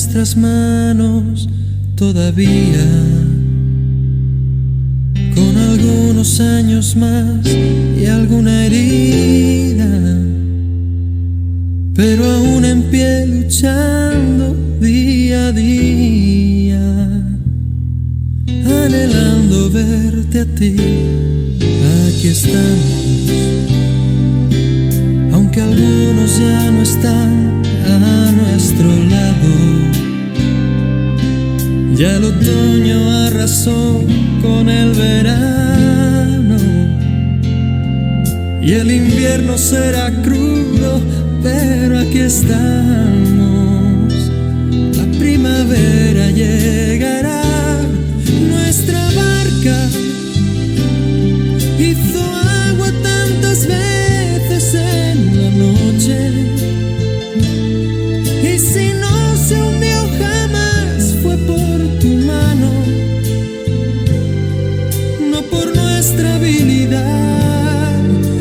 nuestras manos todavía, con algunos años más y alguna herida, pero aún en pie luchando día a día, anhelando verte a ti. Aquí estamos, aunque algunos ya no están a nuestro lado. Ya el otoño arrasó con el verano y el invierno será crudo, pero aquí estamos. La primavera llegará, nuestra barca hizo agua tantas veces en la noche, y si no se hundió jamás fue por tu mano, no por nuestra habilidad,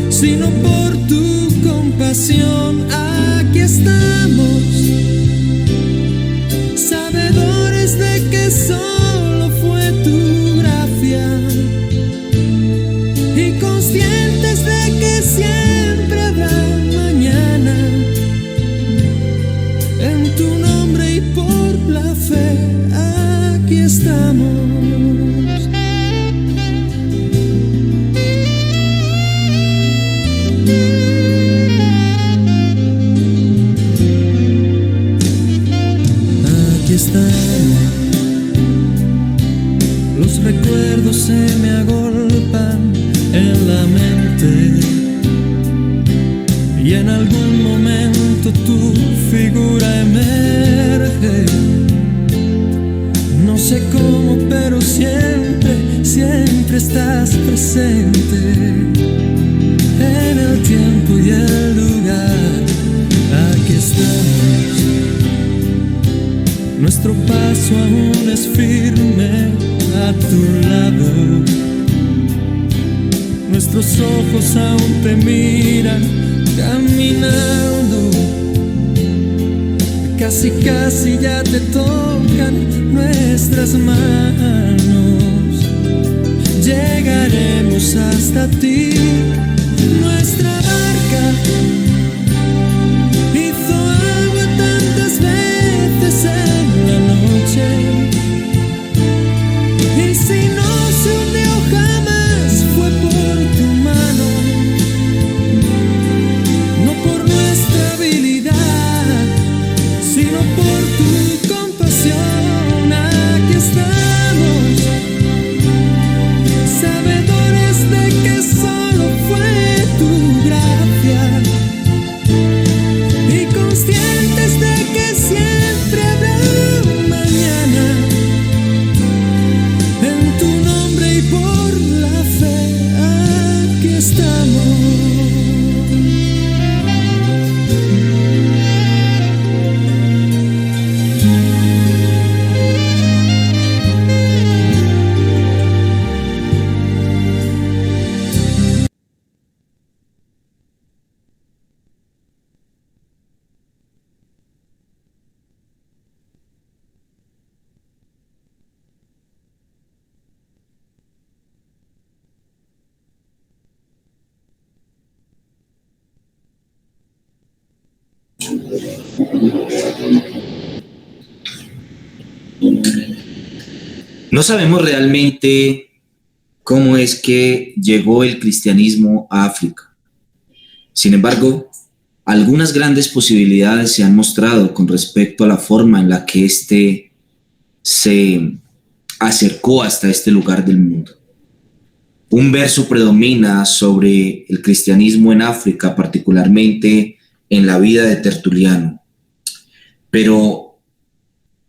sino por tu compasión. Aquí estamos, sabedores de que solo fue tu gracia y conscientes de que siempre habrá mañana. En tu nombre y por la fe, aquí estamos. Aquí estamos. Los recuerdos se me agolpan en la mente y en algún momento tu figura emerge. No sé cómo, pero siempre, siempre estás presente en el tiempo y el lugar. Aquí estamos, nuestro paso aún es firme a tu lado, nuestros ojos aún te miran caminando, casi casi ya te tocan nuestras manos. Llegaremos hasta ti, nuestra barca hizo agua tantas veces en la noche, y si no se hundió jamás fue por tu mano, no por nuestra habilidad, sino por tu compasión. Aquí estamos, sabedores de que solo fue tu gracia y conscientes de que siempre habrá mañana. En tu nombre y por la fe, aquí estamos. No sabemos realmente cómo es que llegó el cristianismo a África. Sin embargo, algunas grandes posibilidades se han mostrado con respecto a la forma en la que éste se acercó hasta este lugar del mundo. Un verso predomina sobre el cristianismo en África, particularmente en la vida de Tertuliano, pero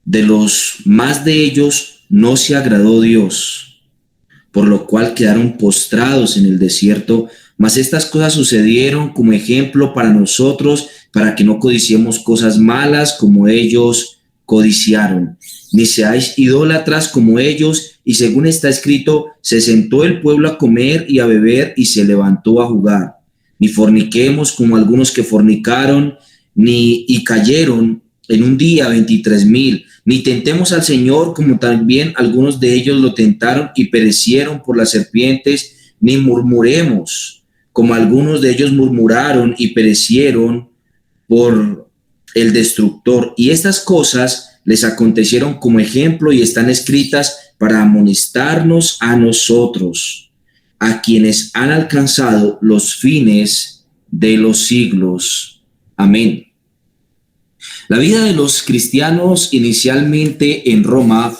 de los más de ellos no se agradó Dios, por lo cual quedaron postrados en el desierto. Mas estas cosas sucedieron como ejemplo para nosotros, para que no codiciemos cosas malas como ellos codiciaron, ni seáis idólatras como ellos. Y según está escrito, se sentó el pueblo a comer y a beber y se levantó a jugar. Ni forniquemos como algunos que fornicaron, ni cayeron en un día 23,000. Ni tentemos al Señor como también algunos de ellos lo tentaron y perecieron por las serpientes, ni murmuremos como algunos de ellos murmuraron y perecieron por el destructor. Y estas cosas les acontecieron como ejemplo y están escritas para amonestarnos a nosotros, a quienes han alcanzado los fines de los siglos. Amén. La vida de los cristianos inicialmente en Roma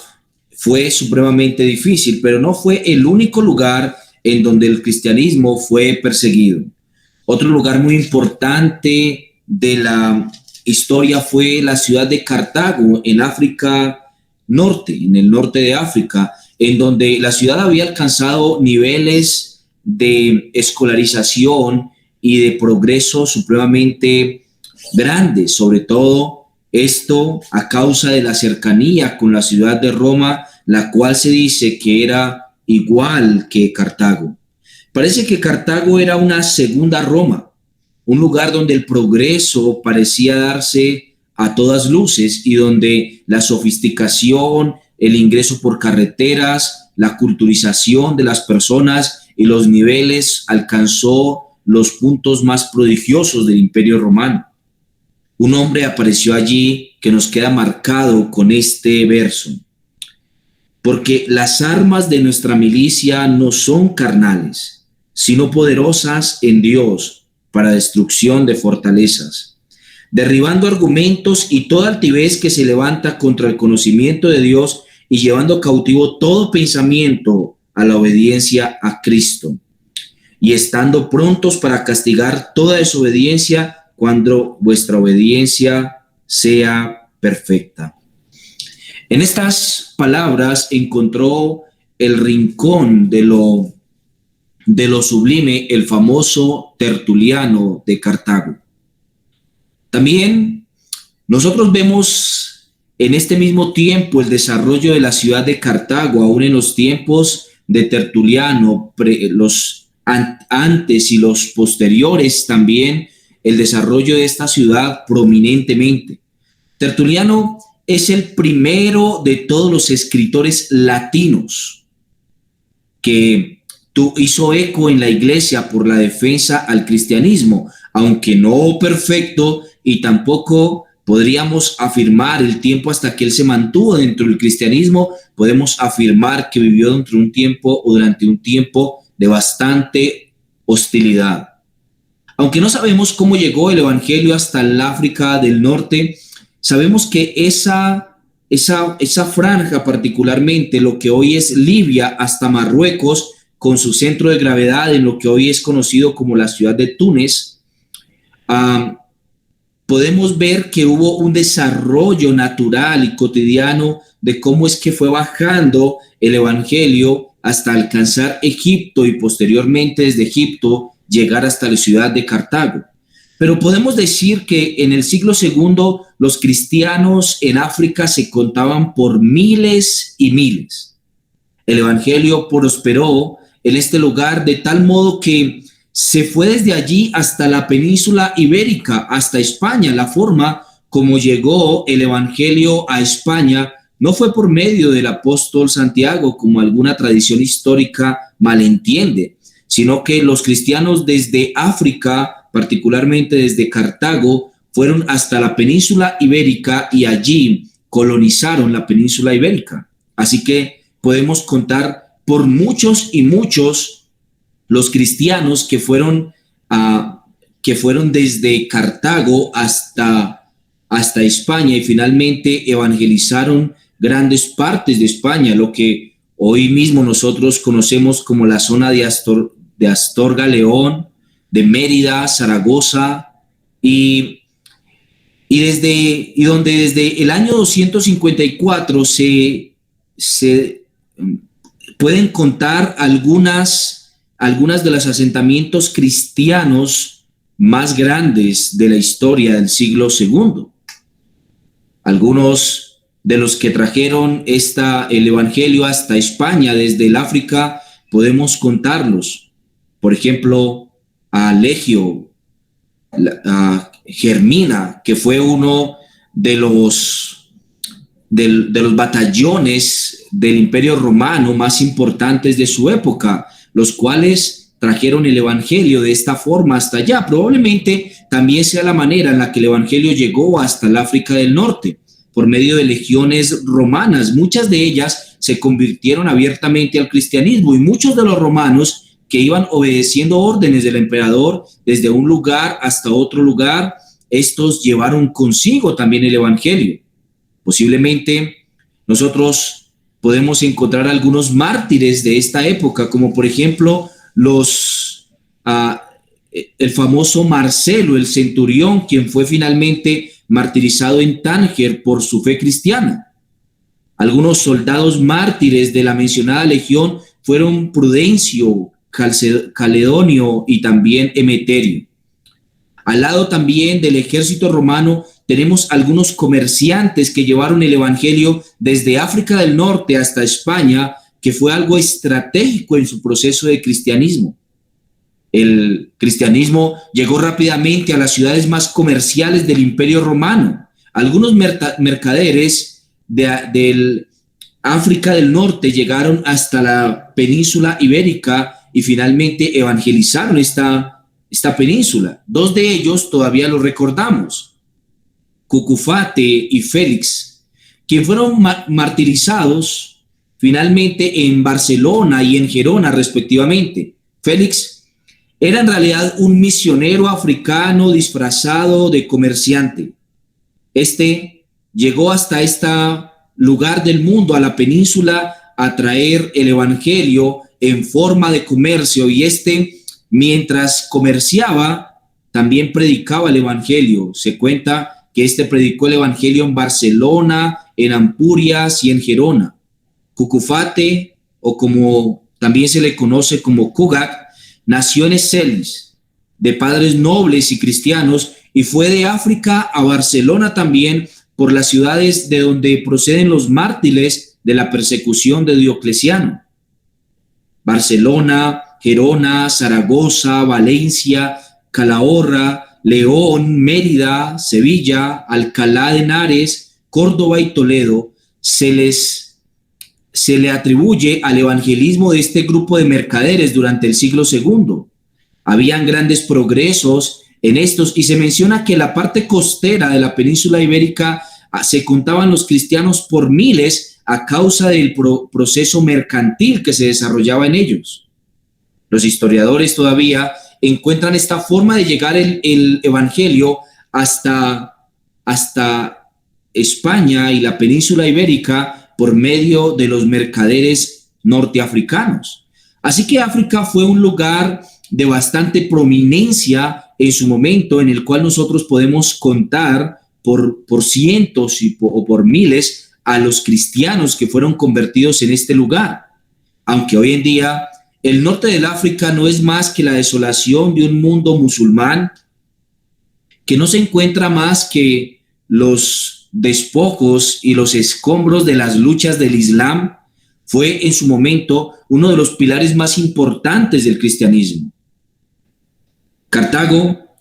fue supremamente difícil, pero no fue el único lugar en donde el cristianismo fue perseguido. Otro lugar muy importante de la historia fue la ciudad de Cartago, en África Norte, en el norte de África, en donde la ciudad había alcanzado niveles de escolarización y de progreso supremamente grandes, sobre todo esto a causa de la cercanía con la ciudad de Roma, la cual se dice que era igual que Cartago. Parece que Cartago era una segunda Roma, un lugar donde el progreso parecía darse a todas luces y donde la sofisticación, el ingreso por carreteras, la culturización de las personas y los niveles alcanzó los puntos más prodigiosos del Imperio Romano. Un hombre apareció allí que nos queda marcado con este verso. Porque las armas de nuestra milicia no son carnales, sino poderosas en Dios para destrucción de fortalezas, derribando argumentos y toda altivez que se levanta contra el conocimiento de Dios y llevando cautivo todo pensamiento a la obediencia a Cristo, y estando prontos para castigar toda desobediencia cuando vuestra obediencia sea perfecta. En estas palabras encontró el rincón de lo sublime el famoso Tertuliano de Cartago. También nosotros vemos en este mismo tiempo el desarrollo de la ciudad de Cartago, aún en los tiempos de Tertuliano, los antes y los posteriores también, el desarrollo de esta ciudad prominentemente. Tertuliano es el primero de todos los escritores latinos que hizo eco en la iglesia por la defensa al cristianismo, aunque no perfecto y tampoco podríamos afirmar el tiempo hasta que él se mantuvo dentro del cristianismo, podemos afirmar que vivió dentro de un tiempo o durante un tiempo de bastante hostilidad. Aunque no sabemos cómo llegó el evangelio hasta el África del Norte, sabemos que esa franja, particularmente lo que hoy es Libia hasta Marruecos, con su centro de gravedad en lo que hoy es conocido como la ciudad de Túnez, podemos ver que hubo un desarrollo natural y cotidiano de cómo es que fue bajando el evangelio hasta alcanzar Egipto y posteriormente desde Egipto llegar hasta la ciudad de Cartago. Pero podemos decir que en el siglo II los cristianos en África se contaban por miles y miles. El evangelio prosperó en este lugar de tal modo que se fue desde allí hasta la península ibérica, hasta España. La forma como llegó el evangelio a España no fue por medio del apóstol Santiago, como alguna tradición histórica malentiende, sino que los cristianos desde África, particularmente desde Cartago, fueron hasta la península ibérica y allí colonizaron la península ibérica. Así que podemos contar por muchos y muchos los cristianos que fueron desde Cartago hasta España y finalmente evangelizaron grandes partes de España, lo que hoy mismo nosotros conocemos como la zona de Astorga, León, de Mérida, Zaragoza, y donde desde el año 254 se pueden contar algunas de los asentamientos cristianos más grandes de la historia del siglo II. Algunos de los que trajeron el evangelio hasta España desde el África podemos contarlos. Por ejemplo, a Legio, a Germina, que fue uno de los batallones del Imperio Romano más importantes de su época, los cuales trajeron el Evangelio de esta forma hasta allá. Probablemente también sea la manera en la que el Evangelio llegó hasta el África del Norte, por medio de legiones romanas. Muchas de ellas se convirtieron abiertamente al cristianismo, y muchos de los romanos que iban obedeciendo órdenes del emperador desde un lugar hasta otro lugar, estos llevaron consigo también el Evangelio. Posiblemente nosotros podemos encontrar algunos mártires de esta época, como por ejemplo el famoso Marcelo, el centurión, quien fue finalmente martirizado en Tánger por su fe cristiana. Algunos soldados mártires de la mencionada legión fueron Prudencio, Caledonio y también Emeterio. Al lado también del ejército romano tenemos algunos comerciantes que llevaron el Evangelio desde África del Norte hasta España, que fue algo estratégico en su proceso de cristianismo. El cristianismo llegó rápidamente a las ciudades más comerciales del Imperio Romano. Algunos mercaderes del África del Norte llegaron hasta la península ibérica y finalmente evangelizaron esta península. Dos de ellos todavía lo recordamos: Cucufate y Félix, quienes fueron martirizados finalmente en Barcelona y en Gerona respectivamente. Félix era en realidad un misionero africano disfrazado de comerciante. Este llegó hasta este lugar del mundo, a la península, a traer el Evangelio en forma de comercio, y mientras comerciaba, también predicaba el Evangelio. Se cuenta que predicó el Evangelio en Barcelona, en Ampurias y en Gerona. Cucufate, o como también se le conoce como Cugac, nació en Escelis, de padres nobles y cristianos, y fue de África a Barcelona también, por las ciudades de donde proceden los mártires de la persecución de Diocleciano: Barcelona, Gerona, Zaragoza, Valencia, Calahorra, León, Mérida, Sevilla, Alcalá de Henares, Córdoba y Toledo. Se le atribuye al evangelismo de este grupo de mercaderes durante el siglo II. Habían grandes progresos en estos, y se menciona que en la parte costera de la península ibérica se contaban los cristianos por miles a causa del proceso mercantil que se desarrollaba en ellos. Los historiadores todavía encuentran esta forma de llegar el evangelio hasta España y la península ibérica por medio de los mercaderes norteafricanos. Así que África fue un lugar de bastante prominencia en su momento, en el cual nosotros podemos contar por cientos o por miles a los cristianos que fueron convertidos en este lugar. Aunque hoy en día el norte del África no es más que la desolación de un mundo musulmán que no se encuentra más que los despojos y los escombros de las luchas del Islam, fue en su momento uno de los pilares más importantes del cristianismo. Cartago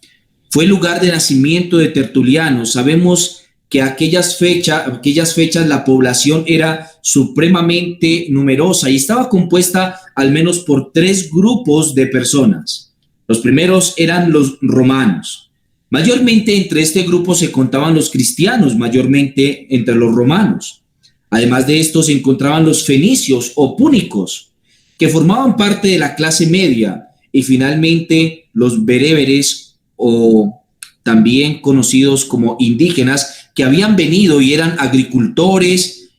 fue el lugar de nacimiento de Tertuliano. Sabemos que aquellas fechas la población era supremamente numerosa y estaba compuesta al menos por 3 grupos de personas. Los primeros eran los romanos. Mayormente entre este grupo se contaban los cristianos, mayormente entre los romanos. Además de esto se encontraban los fenicios o púnicos, que formaban parte de la clase media, y finalmente los bereberes, o también conocidos como indígenas, que habían venido y eran agricultores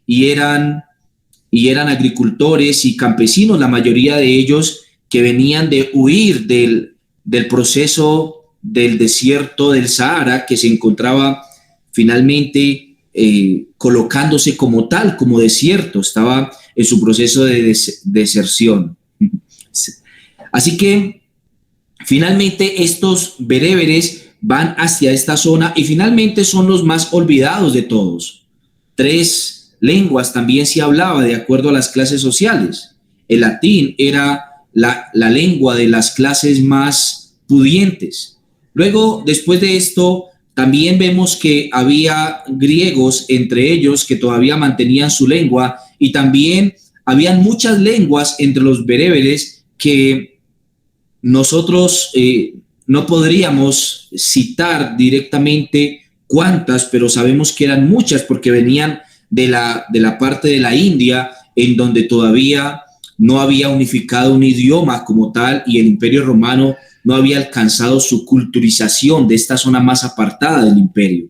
agricultores y campesinos, la mayoría de ellos que venían de huir del proceso del desierto del Sahara, que se encontraba finalmente colocándose como tal, como desierto, estaba en su proceso de deserción. Así que finalmente estos bereberes van hacia esta zona y finalmente son los más olvidados de todos. 3 lenguas también se hablaba de acuerdo a las clases sociales. El latín era la lengua de las clases más pudientes. Luego, después de esto, también vemos que había griegos entre ellos que todavía mantenían su lengua, y también habían muchas lenguas entre los bereberes que nosotros no podríamos citar directamente cuántas, pero sabemos que eran muchas porque venían de la parte de la India, en donde todavía no había unificado un idioma como tal, y el Imperio Romano no había alcanzado su culturización de esta zona más apartada del imperio.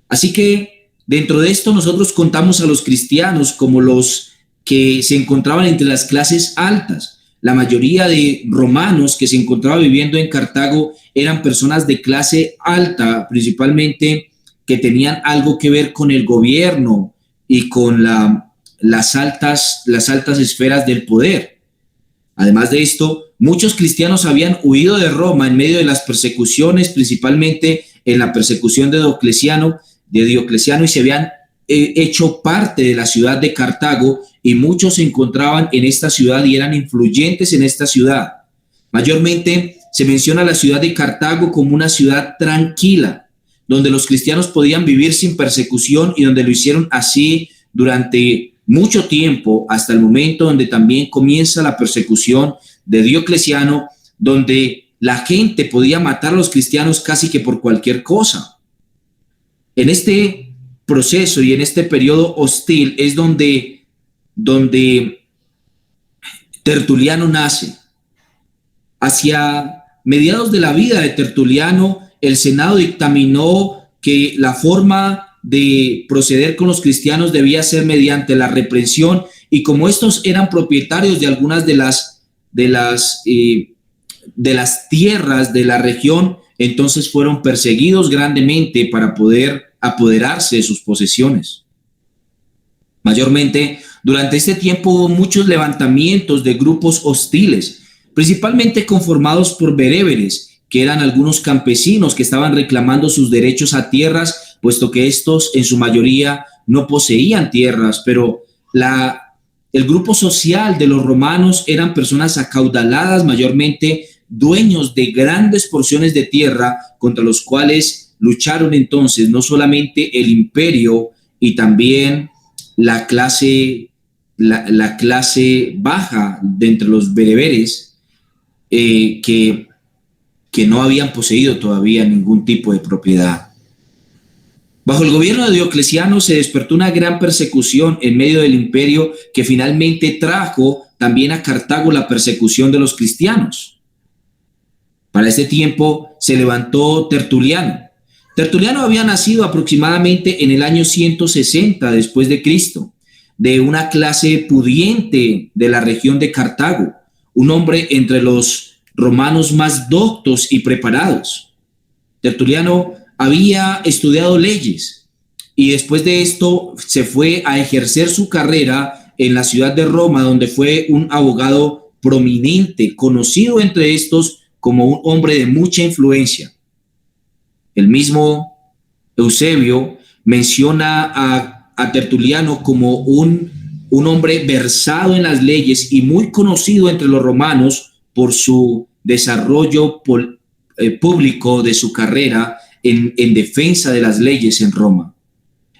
Así que dentro de esto nosotros contamos a los cristianos como los que se encontraban entre las clases altas. La mayoría de romanos que se encontraban viviendo en Cartago eran personas de clase alta, principalmente que tenían algo que ver con el gobierno y con las altas esferas del poder. Además de esto, muchos cristianos habían huido de Roma en medio de las persecuciones, principalmente en la persecución de Diocleciano, y se habían hecho parte de la ciudad de Cartago, y muchos se encontraban en esta ciudad y eran influyentes en esta ciudad. Mayormente se menciona la ciudad de Cartago como una ciudad tranquila, donde los cristianos podían vivir sin persecución, y donde lo hicieron así durante mucho tiempo, hasta el momento donde también comienza la persecución de Diocleciano, donde la gente podía matar a los cristianos casi que por cualquier cosa. En este proceso y en este periodo hostil es donde Tertuliano nace. Hacia mediados de la vida de Tertuliano, el Senado dictaminó que la forma de proceder con los cristianos debía ser mediante la reprensión, y como estos eran propietarios de algunas de las tierras de la región, entonces fueron perseguidos grandemente para poder apoderarse de sus posesiones. Mayormente, durante este tiempo hubo muchos levantamientos de grupos hostiles, principalmente conformados por bereberes, que eran algunos campesinos que estaban reclamando sus derechos a tierras, puesto que estos en su mayoría no poseían tierras, pero el grupo social de los romanos eran personas acaudaladas, mayormente dueños de grandes porciones de tierra, contra los cuales lucharon entonces no solamente el imperio y también la clase baja de entre los bereberes, que no habían poseído todavía ningún tipo de propiedad. Bajo el gobierno de Diocleciano se despertó una gran persecución en medio del imperio, que finalmente trajo también a Cartago la persecución de los cristianos. Para este tiempo se levantó Tertuliano. Tertuliano había nacido aproximadamente en el año 160 después de Cristo, de una clase pudiente de la región de Cartago, un hombre entre los romanos más doctos y preparados. Tertuliano había estudiado leyes, y después de esto se fue a ejercer su carrera en la ciudad de Roma, donde fue un abogado prominente, conocido entre estos como un hombre de mucha influencia. El mismo Eusebio menciona a Tertuliano como un hombre versado en las leyes y muy conocido entre los romanos por su desarrollo público de su carrera en defensa de las leyes en Roma.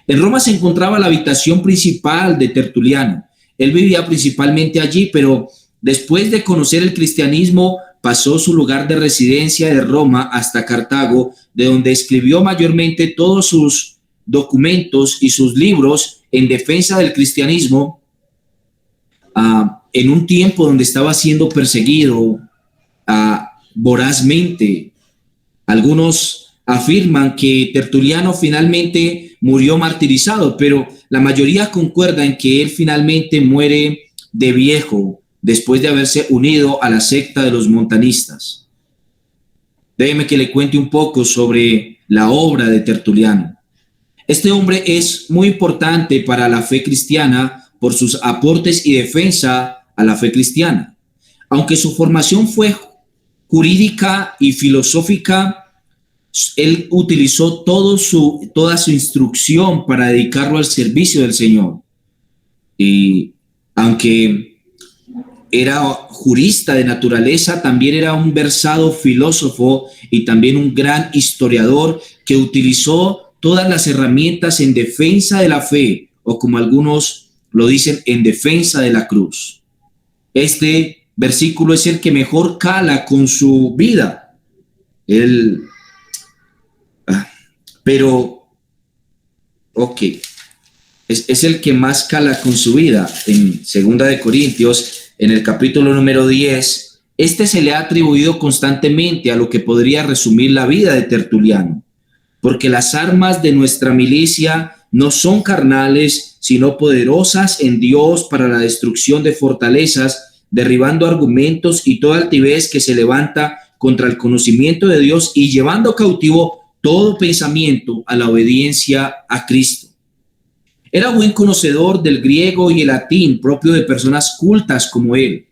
En Roma se encontraba la habitación principal de Tertuliano. Él vivía principalmente allí, pero después de conocer el cristianismo, pasó su lugar de residencia de Roma hasta Cartago, de donde escribió mayormente todos sus documentos y sus libros en defensa del cristianismo, en un tiempo donde estaba siendo perseguido vorazmente. Algunos afirman que Tertuliano finalmente murió martirizado, pero la mayoría concuerda en que él finalmente muere de viejo, después de haberse unido a la secta de los montanistas. Déjeme que le cuente un poco sobre la obra de Tertuliano. Este hombre es muy importante para la fe cristiana por sus aportes y defensa a la fe cristiana. Aunque su formación fue jurídica y filosófica, él utilizó toda su instrucción para dedicarlo al servicio del Señor. Y aunque era jurista de naturaleza, también era un versado filósofo y también un gran historiador que utilizó todas las herramientas en defensa de la fe, o como algunos lo dicen, en defensa de la cruz. Este versículo es el que mejor cala con su vida. Es el que más cala con su vida. En 2 de Corintios, en el capítulo número 10, se le ha atribuido constantemente a lo que podría resumir la vida de Tertuliano, porque las armas de nuestra milicia no son carnales, sino poderosas en Dios para la destrucción de fortalezas, derribando argumentos y toda altivez que se levanta contra el conocimiento de Dios y llevando cautivo todo pensamiento a la obediencia a Cristo. Era buen conocedor del griego y el latín propio de personas cultas como él.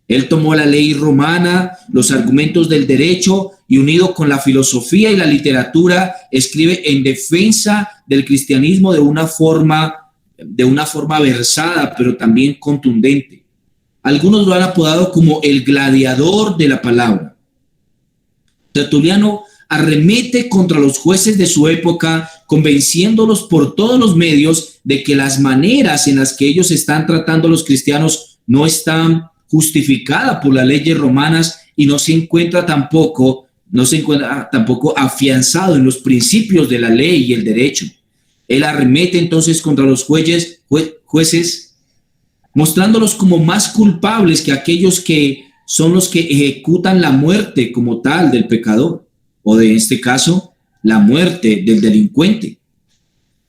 Él tomó la ley romana, los argumentos del derecho y unido con la filosofía y la literatura, escribe en defensa del cristianismo de una forma versada, pero también contundente. Algunos lo han apodado como el gladiador de la palabra. Tertuliano arremete contra los jueces de su época, convenciéndolos por todos los medios de que las maneras en las que ellos están tratando a los cristianos no están justificadas por las leyes romanas y no se encuentra tampoco afianzado en los principios de la ley y el derecho. Él arremete entonces contra los jueces, mostrándolos como más culpables que aquellos que son los que ejecutan la muerte como tal del pecador, o de este caso, la muerte del delincuente.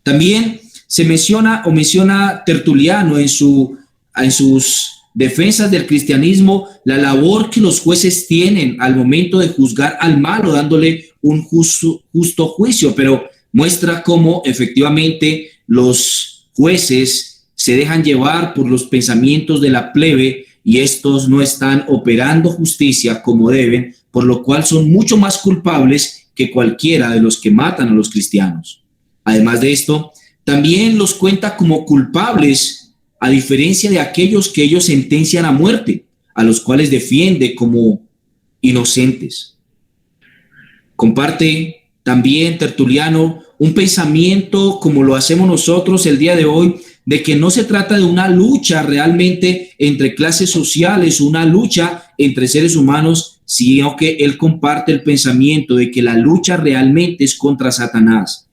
También se menciona Tertuliano en sus defensas del cristianismo, la labor que los jueces tienen al momento de juzgar al malo, dándole un justo juicio, pero muestra cómo efectivamente los jueces se dejan llevar por los pensamientos de la plebe y estos no están operando justicia como deben, por lo cual son mucho más culpables que cualquiera de los que matan a los cristianos. Además de esto, también los cuenta como culpables, a diferencia de aquellos que ellos sentencian a muerte, a los cuales defiende como inocentes. Comparte también Tertuliano un pensamiento como lo hacemos nosotros el día de hoy, de que no se trata de una lucha realmente entre clases sociales, una lucha entre seres humanos, sino que él comparte el pensamiento de que la lucha realmente es contra Satanás.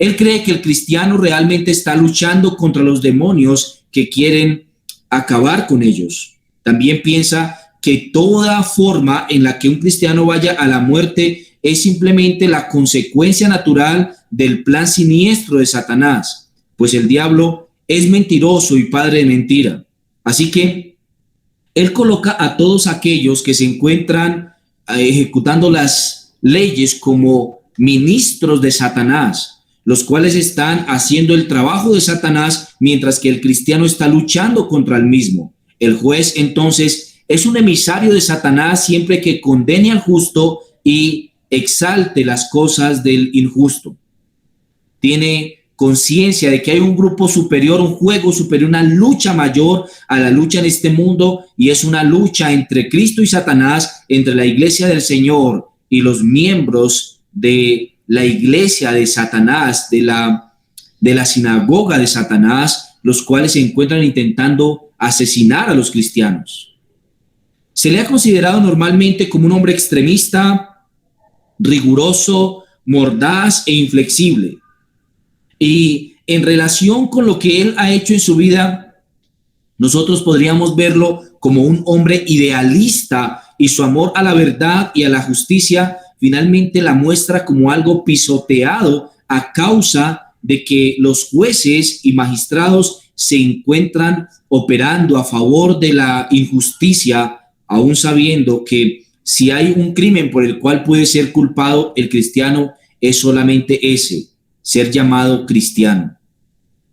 Él cree que el cristiano realmente está luchando contra los demonios que quieren acabar con ellos. También piensa que toda forma en la que un cristiano vaya a la muerte es simplemente la consecuencia natural del plan siniestro de Satanás, pues el diablo es mentiroso y padre de mentira. Así que él coloca a todos aquellos que se encuentran ejecutando las leyes como ministros de Satanás, los cuales están haciendo el trabajo de Satanás mientras que el cristiano está luchando contra el mismo. El juez entonces es un emisario de Satanás siempre que condene al justo y exalte las cosas del injusto. Tiene conciencia de que hay un grupo superior, un juego superior, una lucha mayor a la lucha en este mundo, y es una lucha entre Cristo y Satanás, entre la iglesia del Señor y los miembros de la iglesia de Satanás, de la sinagoga de Satanás, los cuales se encuentran intentando asesinar a los cristianos. Se le ha considerado normalmente como un hombre extremista, riguroso, mordaz e inflexible. Y en relación con lo que él ha hecho en su vida, nosotros podríamos verlo como un hombre idealista, y su amor a la verdad y a la justicia finalmente la muestra como algo pisoteado a causa de que los jueces y magistrados se encuentran operando a favor de la injusticia, aún sabiendo que si hay un crimen por el cual puede ser culpado el cristiano, es solamente ese: ser llamado cristiano.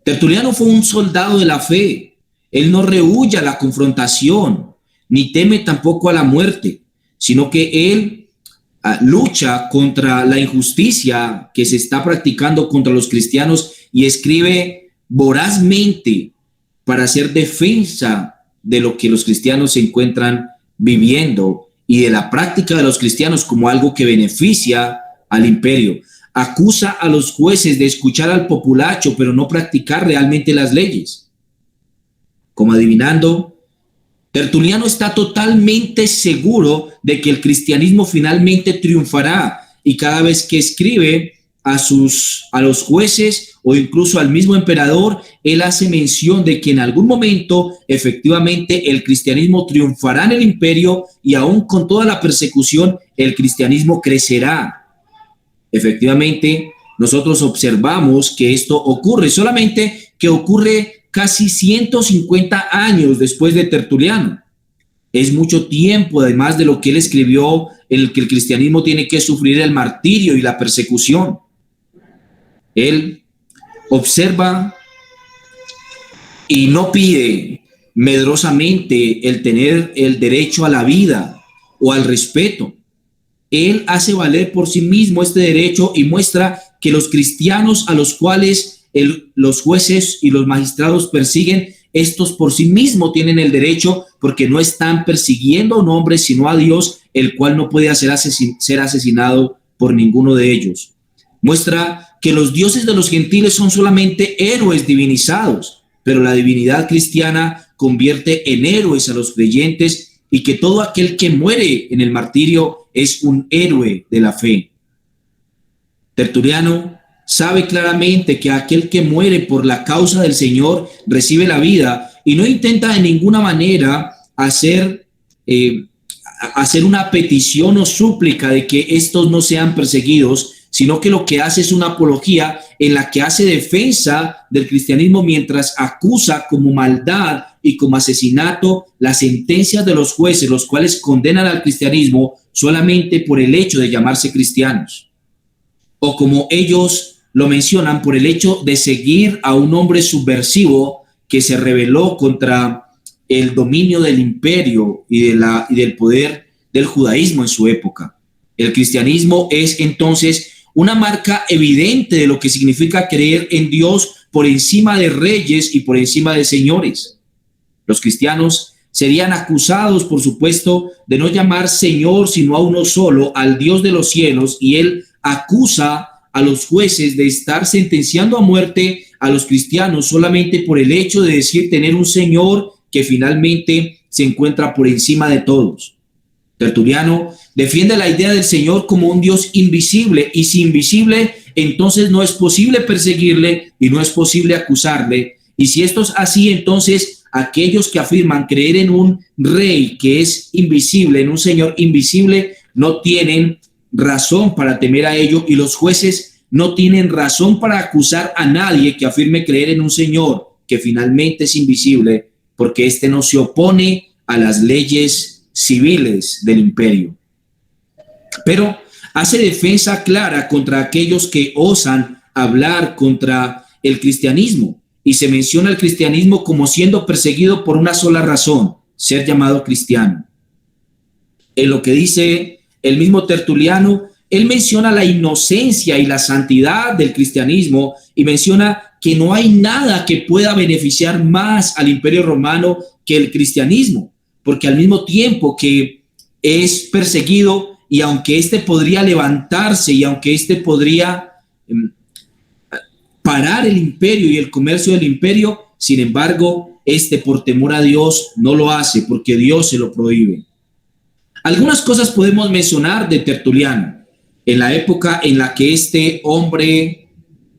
Tertuliano fue un soldado de la fe. Él no rehúye a la confrontación, ni teme tampoco a la muerte, sino que él lucha contra la injusticia que se está practicando contra los cristianos y escribe vorazmente para hacer defensa de lo que los cristianos se encuentran viviendo y de la práctica de los cristianos como algo que beneficia al imperio. Acusa a los jueces de escuchar al populacho, pero no practicar realmente las leyes. Como adivinando, Tertuliano está totalmente seguro de que el cristianismo finalmente triunfará, y cada vez que escribe a los jueces o incluso al mismo emperador, él hace mención de que en algún momento efectivamente el cristianismo triunfará en el imperio, y aún con toda la persecución el cristianismo crecerá. Efectivamente, nosotros observamos que esto ocurre, solamente que ocurre casi 150 años después de Tertuliano. Es mucho tiempo, además de lo que él escribió, en el que el cristianismo tiene que sufrir el martirio y la persecución. Él observa y no pide medrosamente el tener el derecho a la vida o al respeto. Él hace valer por sí mismo este derecho y muestra que los cristianos a los cuales los jueces y los magistrados persiguen, estos por sí mismos tienen el derecho, porque no están persiguiendo a un hombre sino a Dios, el cual no puede ser asesinado por ninguno de ellos. Muestra que los dioses de los gentiles son solamente héroes divinizados, pero la divinidad cristiana convierte en héroes a los creyentes, y que todo aquel que muere en el martirio es un héroe de la fe. Tertuliano sabe claramente que aquel que muere por la causa del Señor recibe la vida, y no intenta de ninguna manera hacer una petición o súplica de que estos no sean perseguidos, sino que lo que hace es una apología en la que hace defensa del cristianismo, mientras acusa como maldad y como asesinato las sentencias de los jueces, los cuales condenan al cristianismo solamente por el hecho de llamarse cristianos, o como ellos lo mencionan, por el hecho de seguir a un hombre subversivo que se rebeló contra el dominio del imperio y del poder del judaísmo en su época. El cristianismo es entonces una marca evidente de lo que significa creer en Dios por encima de reyes y por encima de señores. Los cristianos serían acusados, por supuesto, de no llamar Señor sino a uno solo, al Dios de los cielos, y él acusa a los jueces de estar sentenciando a muerte a los cristianos solamente por el hecho de decir tener un Señor que finalmente se encuentra por encima de todos. Tertuliano defiende la idea del Señor como un Dios invisible, y si invisible, entonces no es posible perseguirle y no es posible acusarle. Y si esto es así, entonces aquellos que afirman creer en un rey que es invisible, en un Señor invisible, no tienen razón para temer a ello, y los jueces no tienen razón para acusar a nadie que afirme creer en un Señor que finalmente es invisible, porque éste no se opone a las leyes civiles del imperio. Pero hace defensa clara contra aquellos que osan hablar contra el cristianismo, y se menciona el cristianismo como siendo perseguido por una sola razón: ser llamado cristiano. En lo que dice el mismo Tertuliano, él menciona la inocencia y la santidad del cristianismo, y menciona que no hay nada que pueda beneficiar más al imperio romano que el cristianismo, porque al mismo tiempo que es perseguido, y aunque éste podría levantarse, y aunque éste podría parar el imperio y el comercio del imperio, sin embargo, éste por temor a Dios no lo hace, porque Dios se lo prohíbe. Algunas cosas podemos mencionar de Tertuliano. En la época en la que este hombre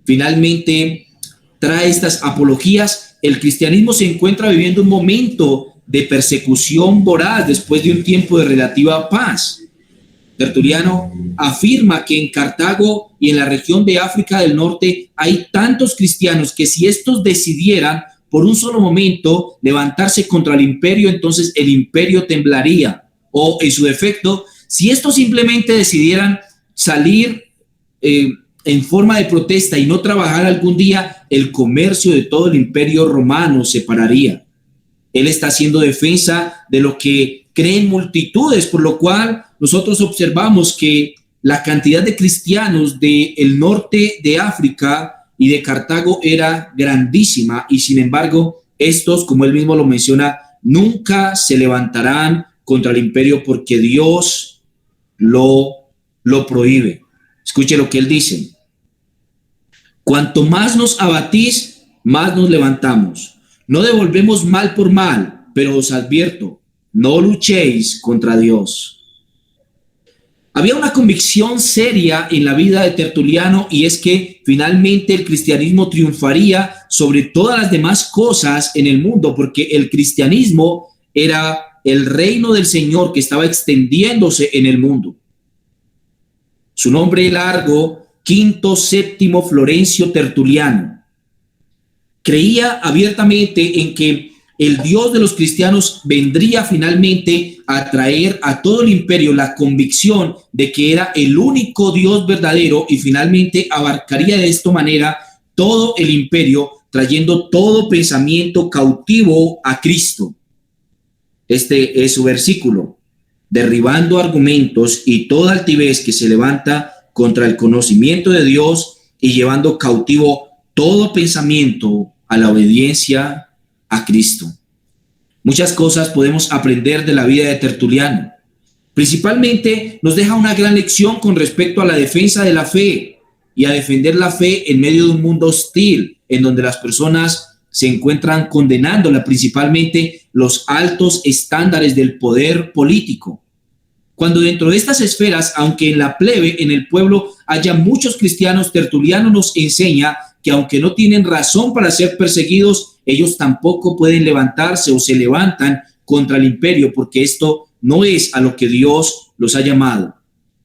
finalmente trae estas apologías, el cristianismo se encuentra viviendo un momento de persecución voraz después de un tiempo de relativa paz. Tertuliano afirma que en Cartago y en la región de África del Norte hay tantos cristianos que si estos decidieran por un solo momento levantarse contra el imperio, entonces el imperio temblaría. O en su defecto, si estos simplemente decidieran salir en forma de protesta y no trabajar algún día, el comercio de todo el imperio romano se pararía. Él está haciendo defensa de lo que creen multitudes, por lo cual nosotros observamos que la cantidad de cristianos del norte de África y de Cartago era grandísima, y sin embargo estos, como él mismo lo menciona, nunca se levantarán contra el imperio porque Dios lo prohíbe. Escuche lo que él dice. Cuanto más nos abatís, más nos levantamos. No devolvemos mal por mal, pero os advierto, no luchéis contra Dios. Había una convicción seria en la vida de Tertuliano, y es que finalmente el cristianismo triunfaría sobre todas las demás cosas en el mundo, porque el cristianismo era el reino del Señor que estaba extendiéndose en el mundo. Su nombre largo, Quinto Séptimo Florencio Tertuliano, creía abiertamente en que el Dios de los cristianos vendría finalmente a traer a todo el imperio la convicción de que era el único Dios verdadero, y finalmente abarcaría de esta manera todo el imperio, trayendo todo pensamiento cautivo a Cristo. Este es su versículo: derribando argumentos y toda altivez que se levanta contra el conocimiento de Dios y llevando cautivo todo pensamiento a la obediencia a Cristo. Muchas cosas podemos aprender de la vida de Tertuliano. Principalmente nos deja una gran lección con respecto a la defensa de la fe y a defender la fe en medio de un mundo hostil, en donde las personas se encuentran condenándola, principalmente los altos estándares del poder político. Cuando dentro de estas esferas, aunque en la plebe, en el pueblo, haya muchos cristianos, Tertuliano nos enseña que aunque no tienen razón para ser perseguidos, ellos tampoco pueden levantarse o se levantan contra el imperio, porque esto no es a lo que Dios los ha llamado.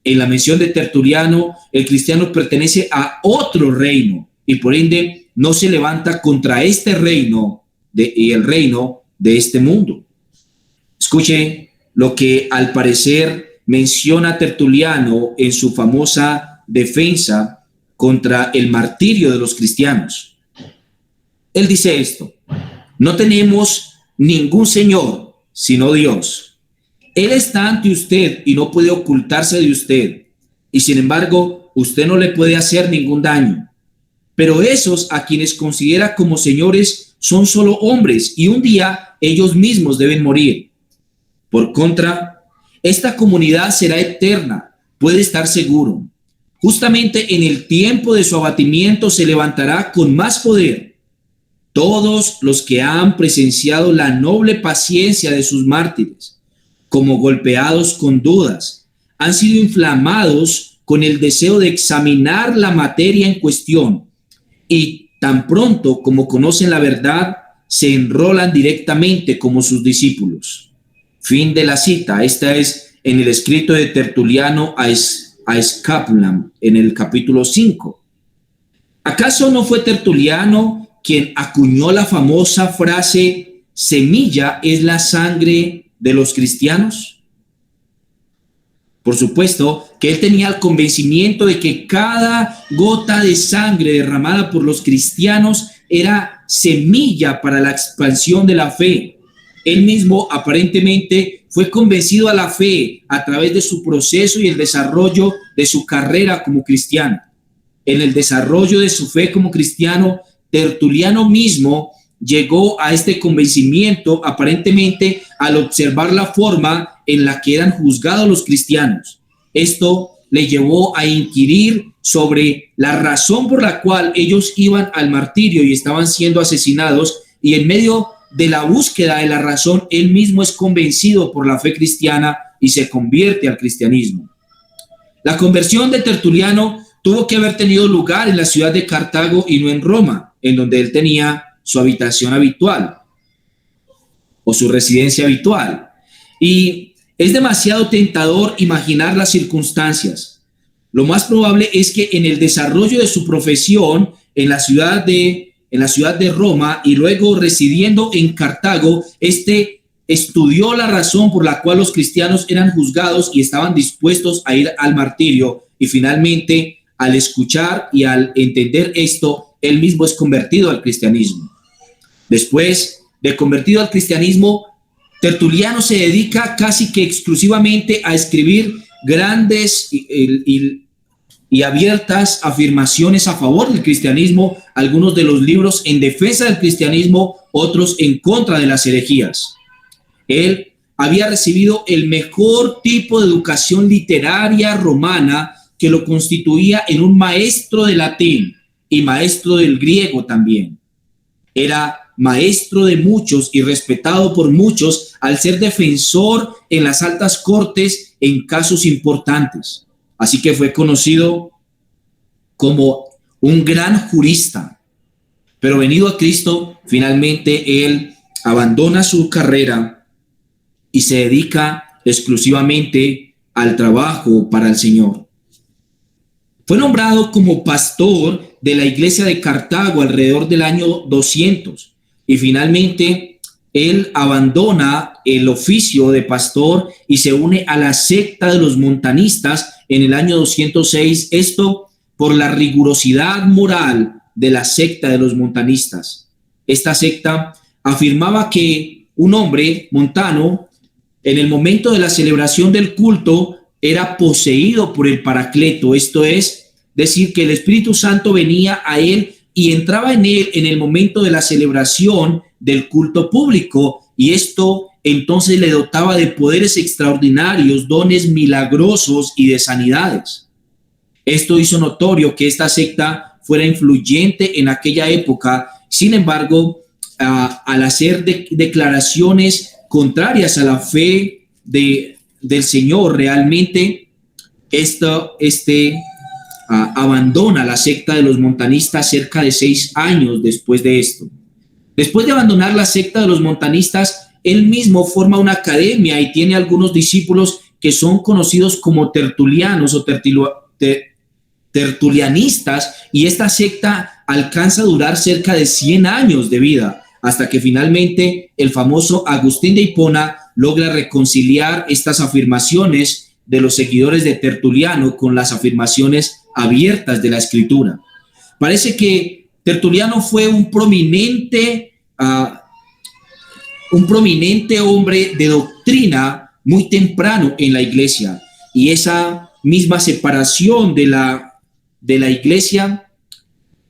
En la mención de Tertuliano, el cristiano pertenece a otro reino y por ende no se levanta contra este reino y el reino de este mundo. Escuche lo que al parecer menciona Tertuliano en su famosa defensa contra el martirio de los cristianos. Él dice esto: no tenemos ningún Señor sino Dios. Él está ante usted y no puede ocultarse de usted, y sin embargo usted no le puede hacer ningún daño. Pero esos a quienes considera como señores son solo hombres, y un día ellos mismos deben morir. Por contra, esta comunidad será eterna, puede estar seguro. Justamente en el tiempo de su abatimiento se levantará con más poder. Todos los que han presenciado la noble paciencia de sus mártires, como golpeados con dudas, han sido inflamados con el deseo de examinar la materia en cuestión, y tan pronto como conocen la verdad, se enrolan directamente como sus discípulos. Fin de la cita. Esta es en el escrito de Tertuliano a Escapulam, en el capítulo 5. ¿Acaso no fue Tertuliano quien acuñó la famosa frase: semilla es la sangre de los cristianos? Por supuesto que él tenía el convencimiento de que cada gota de sangre derramada por los cristianos era semilla para la expansión de la fe. Él mismo aparentemente fue convencido a la fe a través de su proceso y el desarrollo de su carrera como cristiano. En el desarrollo de su fe como cristiano, Tertuliano mismo llegó a este convencimiento aparentemente al observar la forma en la que eran juzgados los cristianos. Esto le llevó a inquirir sobre la razón por la cual ellos iban al martirio y estaban siendo asesinados, y en medio de la búsqueda de la razón, él mismo es convencido por la fe cristiana y se convierte al cristianismo. La conversión de Tertuliano tuvo que haber tenido lugar en la ciudad de Cartago y no en Roma, en donde él tenía su habitación habitual o su residencia habitual. Y es demasiado tentador imaginar las circunstancias. Lo más probable es que en el desarrollo de su profesión en la ciudad de Roma y luego residiendo en Cartago, estudió la razón por la cual los cristianos eran juzgados y estaban dispuestos a ir al martirio, y finalmente, al escuchar y al entender esto, él mismo es convertido al cristianismo. Después de convertido al cristianismo, Tertuliano se dedica casi que exclusivamente a escribir grandes y abiertas afirmaciones a favor del cristianismo, algunos de los libros en defensa del cristianismo, otros en contra de las herejías. Él había recibido el mejor tipo de educación literaria romana, que lo constituía en un maestro de latín y maestro del griego también. Era maestro de muchos y respetado por muchos al ser defensor en las altas cortes en casos importantes. Así que fue conocido como un gran jurista. Pero venido a Cristo, finalmente él abandona su carrera y se dedica exclusivamente al trabajo para el Señor. Fue nombrado como pastor de la iglesia de Cartago alrededor del año 200 y finalmente él abandona el oficio de pastor y se une a la secta de los montanistas en el año 206, esto por la rigurosidad moral de la secta de los montanistas. Esta secta afirmaba que un hombre montano, en el momento de la celebración del culto, era poseído por el Paracleto, esto es decir, que el Espíritu Santo venía a él y entraba en él en el momento de la celebración del culto público, y esto entonces le dotaba de poderes extraordinarios, dones milagrosos y de sanidades. Esto hizo notorio que esta secta fuera influyente en aquella época. Sin embargo, al hacer declaraciones contrarias a la fe del Señor, realmente abandona la secta de los montanistas cerca de 6 años después de esto. Después de abandonar la secta de los montanistas, él mismo forma una academia y tiene algunos discípulos que son conocidos como tertulianos o tertulianistas, y esta secta alcanza a durar cerca de 100 años de vida, hasta que finalmente el famoso Agustín de Hipona logra reconciliar estas afirmaciones de los seguidores de Tertuliano con las afirmaciones abiertas de la Escritura. Parece que Tertuliano fue un prominente hombre de doctrina muy temprano en la iglesia, y esa misma separación de la iglesia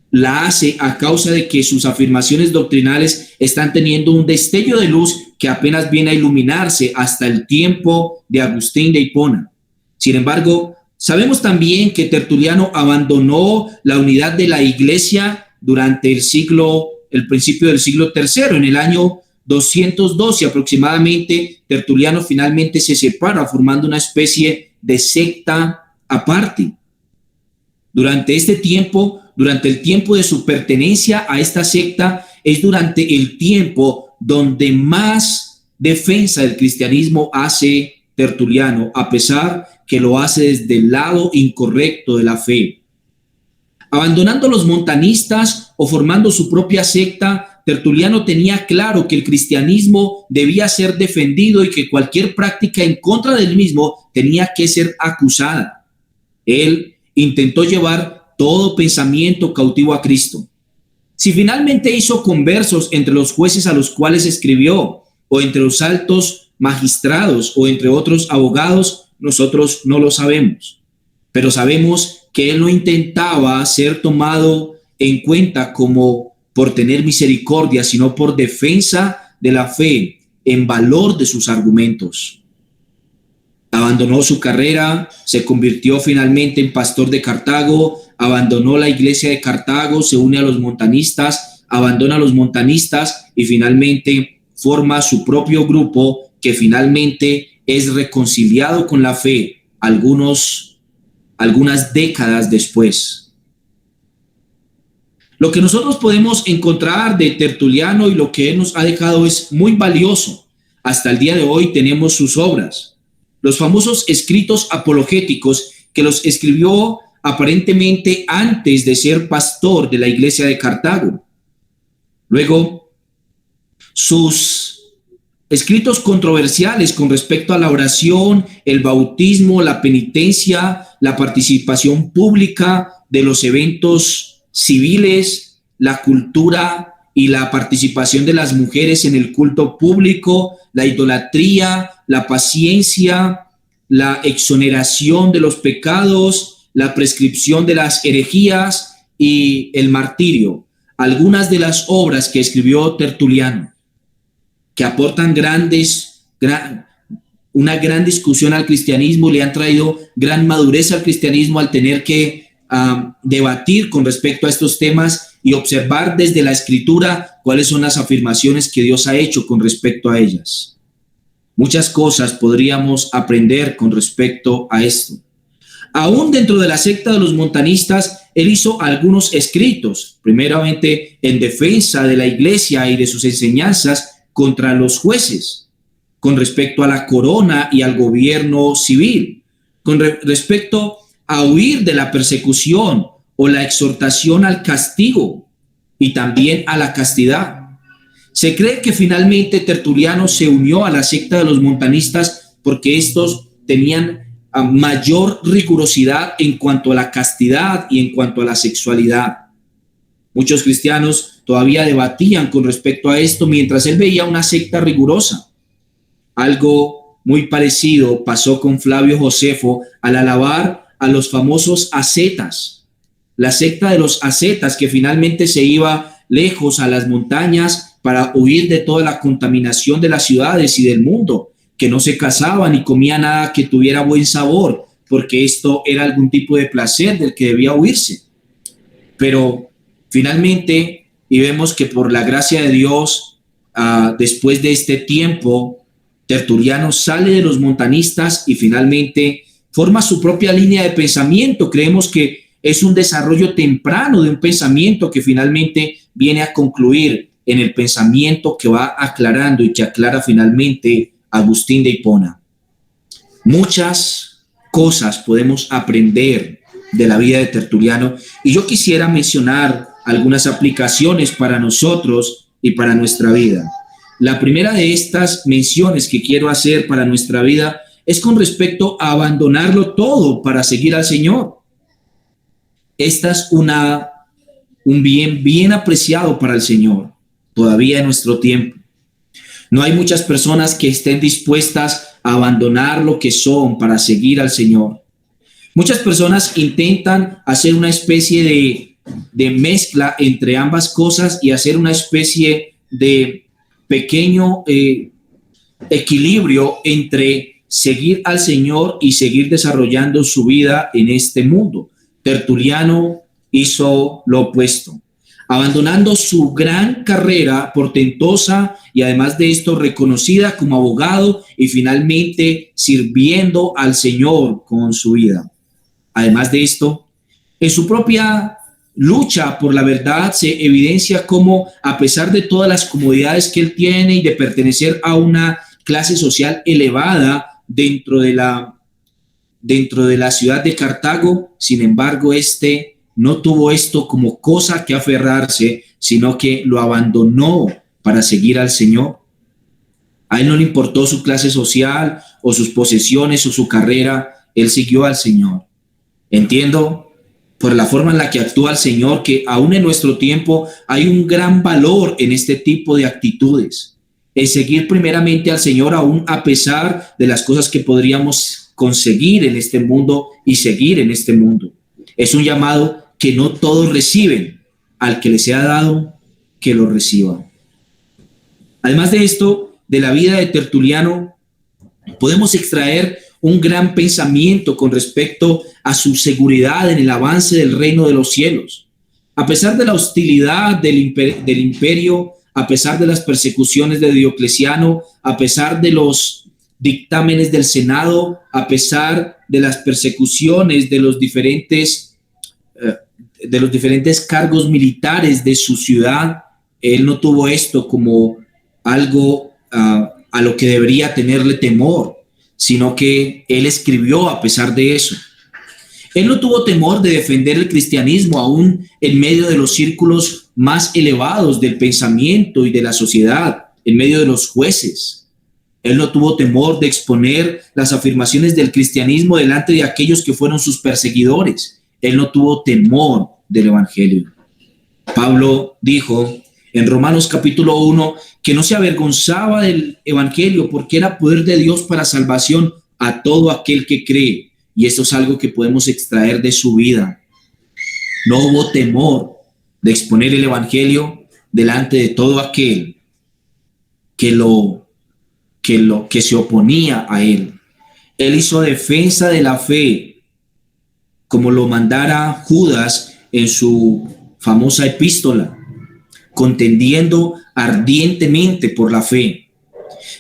la hace a causa de que sus afirmaciones doctrinales están teniendo un destello de luz que apenas viene a iluminarse hasta el tiempo de Agustín de Hipona. Sin embargo, sabemos también que Tertuliano abandonó la unidad de la iglesia durante el principio del siglo III. En el año 212 aproximadamente, Tertuliano finalmente se separa, formando una especie de secta aparte. Durante el tiempo de su pertenencia a esta secta, es durante el tiempo donde más defensa del cristianismo hace Tertuliano, a pesar que lo hace desde el lado incorrecto de la fe. Abandonando los montanistas o formando su propia secta, Tertuliano tenía claro que el cristianismo debía ser defendido y que cualquier práctica en contra del mismo tenía que ser acusada. Él intentó llevar todo pensamiento cautivo a Cristo. Si finalmente hizo conversos entre los jueces a los cuales escribió, o entre los altos magistrados, o entre otros abogados, nosotros no lo sabemos. Pero sabemos que él no intentaba ser tomado en cuenta como por tener misericordia, sino por defensa de la fe, en valor de sus argumentos. Abandonó su carrera, se convirtió finalmente en pastor de Cartago, abandonó la iglesia de Cartago, se une a los montanistas, abandona a los montanistas y finalmente forma su propio grupo, que finalmente es reconciliado con la fe algunas décadas después. Lo que nosotros podemos encontrar de Tertuliano y lo que él nos ha dejado es muy valioso. Hasta el día de hoy tenemos sus obras, los famosos escritos apologéticos, que los escribió aparentemente antes de ser pastor de la iglesia de Cartago. Luego, sus escritos controversiales con respecto a la oración, el bautismo, la penitencia, la participación pública de los eventos civiles, la cultura y la participación de las mujeres en el culto público, la idolatría, la paciencia, la exoneración de los pecados, la prescripción de las herejías y el martirio. Algunas de las obras que escribió Tertuliano, que aportan grandes una gran discusión al cristianismo, le han traído gran madurez al cristianismo al tener que debatir con respecto a estos temas y observar desde la Escritura cuáles son las afirmaciones que Dios ha hecho con respecto a ellas. Muchas cosas podríamos aprender con respecto a esto. Aún dentro de la secta de los montanistas, él hizo algunos escritos, primeramente en defensa de la iglesia y de sus enseñanzas contra los jueces, con respecto a la corona y al gobierno civil, con respecto a huir de la persecución o la exhortación al castigo y también a la castidad. Se cree que finalmente Tertuliano se unió a la secta de los montanistas porque estos tenían mayor rigurosidad en cuanto a la castidad y en cuanto a la sexualidad. Muchos cristianos todavía debatían con respecto a esto mientras él veía una secta rigurosa. Algo muy parecido pasó con Flavio Josefo al alabar a los famosos ascetas, la secta de los ascetas que finalmente se iba lejos a las montañas para huir de toda la contaminación de las ciudades y del mundo, que no se casaban ni comía nada que tuviera buen sabor, porque esto era algún tipo de placer del que debía huirse. Pero finalmente, y vemos que por la gracia de Dios, después de este tiempo, Tertuliano sale de los montanistas y finalmente forma su propia línea de pensamiento. Creemos que es un desarrollo temprano de un pensamiento que finalmente viene a concluir en el pensamiento que va aclarando y que aclara finalmente Agustín de Hipona. Muchas cosas podemos aprender de la vida de Tertuliano y yo quisiera mencionar algunas aplicaciones para nosotros y para nuestra vida. La primera de estas menciones que quiero hacer para nuestra vida es con respecto a abandonarlo todo para seguir al Señor. Esta es un bien apreciado para el Señor, todavía en nuestro tiempo. No hay muchas personas que estén dispuestas a abandonar lo que son para seguir al Señor. Muchas personas intentan hacer una especie de mezcla entre ambas cosas y hacer una especie de pequeño equilibrio entre seguir al Señor y seguir desarrollando su vida en este mundo. Tertuliano hizo lo opuesto, abandonando su gran carrera portentosa y además de esto reconocida como abogado y finalmente sirviendo al Señor con su vida. Además de esto, en su propia lucha por la verdad se evidencia cómo, a pesar de todas las comodidades que él tiene y de pertenecer a una clase social elevada dentro de la ciudad de Cartago, sin embargo, no tuvo esto como cosa que aferrarse, sino que lo abandonó para seguir al Señor. A él no le importó su clase social o sus posesiones o su carrera, él siguió al Señor. Entiendo por la forma en la que actúa el Señor que aún en nuestro tiempo hay un gran valor en este tipo de actitudes. El seguir primeramente al Señor aún a pesar de las cosas que podríamos conseguir en este mundo y seguir en este mundo. Es un llamado que no todos reciben. Al que les sea dado, que lo reciba. Además de esto, de la vida de Tertuliano, podemos extraer un gran pensamiento con respecto a su seguridad en el avance del reino de los cielos. A pesar de la hostilidad del imperio, a pesar de las persecuciones de Diocleciano, a pesar de los dictámenes del Senado, a pesar de las persecuciones de los diferentes cargos militares de su ciudad, él no tuvo esto como algo a lo que debería tenerle temor, sino que él escribió a pesar de eso. Él no tuvo temor de defender el cristianismo aún en medio de los círculos más elevados del pensamiento y de la sociedad, en medio de los jueces. Él no tuvo temor de exponer las afirmaciones del cristianismo delante de aquellos que fueron sus perseguidores. Él no tuvo temor del evangelio. Pablo dijo en Romanos capítulo 1 que no se avergonzaba del evangelio porque era poder de Dios para salvación a todo aquel que cree. Y esto es algo que podemos extraer de su vida. No hubo temor de exponer el evangelio delante de todo aquel que que se oponía a él. Él hizo defensa de la fe, como lo mandara Judas en su famosa epístola, contendiendo ardientemente por la fe.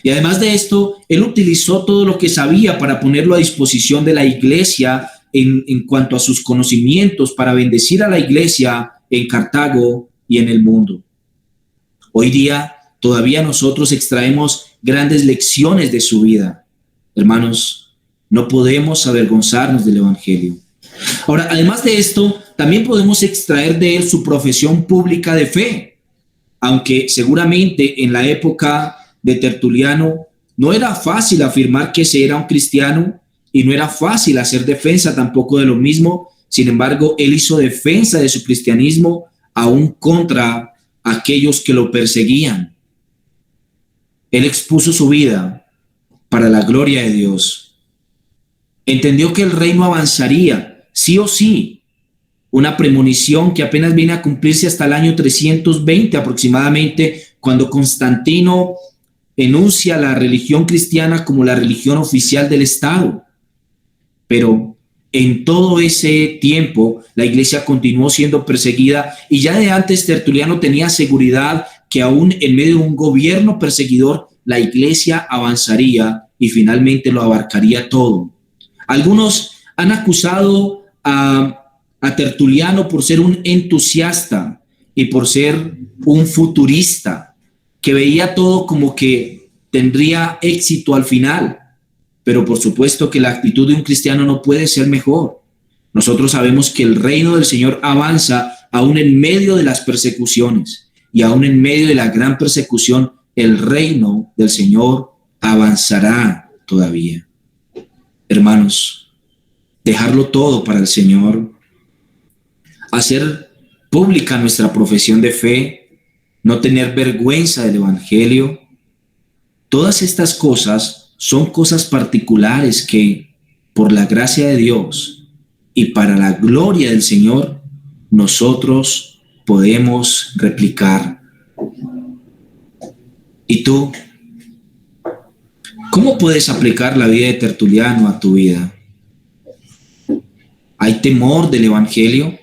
Y además de esto, él utilizó todo lo que sabía para ponerlo a disposición de la iglesia en cuanto a sus conocimientos, para bendecir a la iglesia en Cartago y en el mundo. Hoy día todavía nosotros extraemos grandes lecciones de su vida. Hermanos, no podemos avergonzarnos del Evangelio. Ahora, además de esto, también podemos extraer de él su profesión pública de fe, aunque seguramente en la época de Tertuliano no era fácil afirmar que se era un cristiano y no era fácil hacer defensa tampoco de lo mismo. Sin embargo, él hizo defensa de su cristianismo aún contra aquellos que lo perseguían. Él expuso su vida para la gloria de Dios. Entendió que el reino avanzaría, sí o sí, una premonición que apenas viene a cumplirse hasta el año 320 aproximadamente, cuando Constantino enuncia la religión cristiana como la religión oficial del Estado. Pero en todo ese tiempo la iglesia continuó siendo perseguida, y ya de antes Tertuliano tenía seguridad que aún en medio de un gobierno perseguidor, la iglesia avanzaría y finalmente lo abarcaría todo. Algunos han acusado a Tertuliano por ser un entusiasta y por ser un futurista, que veía todo como que tendría éxito al final. Pero por supuesto que la actitud de un cristiano no puede ser mejor. Nosotros sabemos que el reino del Señor avanza aún en medio de las persecuciones, y aún en medio de la gran persecución, el reino del Señor avanzará todavía. Hermanos, dejarlo todo para el Señor, hacer pública nuestra profesión de fe, no tener vergüenza del Evangelio, todas estas cosas son cosas particulares que, por la gracia de Dios y para la gloria del Señor, nosotros podemos replicar. ¿Y tú? ¿Cómo puedes aplicar la vida de Tertuliano a tu vida? ¿Hay temor del Evangelio?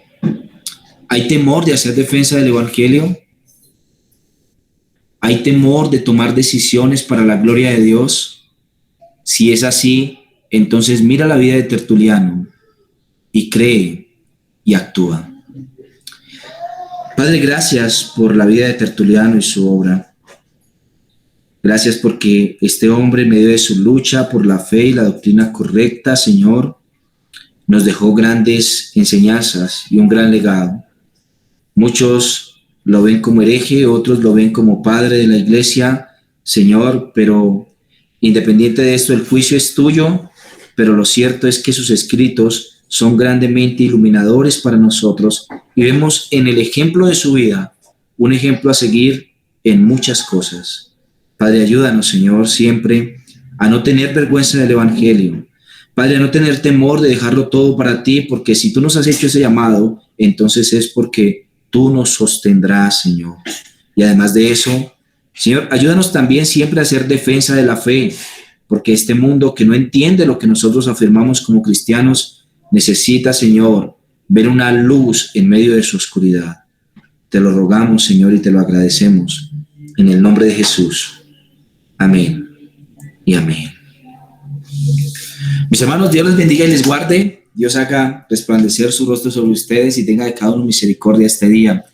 ¿Hay temor de hacer defensa del Evangelio? ¿Hay temor de tomar decisiones para la gloria de Dios? Si es así, entonces mira la vida de Tertuliano y cree y actúa. Padre, gracias por la vida de Tertuliano y su obra. Gracias porque este hombre, en medio de su lucha por la fe y la doctrina correcta, Señor, nos dejó grandes enseñanzas y un gran legado. Muchos lo ven como hereje, otros lo ven como padre de la iglesia, Señor, pero independiente de esto, el juicio es tuyo, pero lo cierto es que sus escritos son grandemente iluminadores para nosotros, y vemos en el ejemplo de su vida un ejemplo a seguir en muchas cosas. Padre, ayúdanos, Señor, siempre a no tener vergüenza del Evangelio. Padre, a no tener temor de dejarlo todo para ti, porque si tú nos has hecho ese llamado, entonces es porque tú nos sostendrás, Señor. Y además de eso, Señor, ayúdanos también siempre a hacer defensa de la fe, porque este mundo que no entiende lo que nosotros afirmamos como cristianos necesita, Señor, ver una luz en medio de su oscuridad. Te lo rogamos, Señor, y te lo agradecemos. En el nombre de Jesús. Amén y amén. Mis hermanos, Dios les bendiga y les guarde. Dios haga resplandecer su rostro sobre ustedes y tenga de cada uno misericordia este día.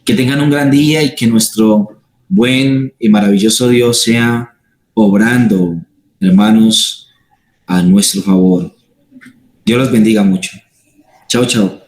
Que tengan un gran día y que nuestro buen y maravilloso Dios sea obrando, hermanos, a nuestro favor. Dios los bendiga mucho. Chao, chao.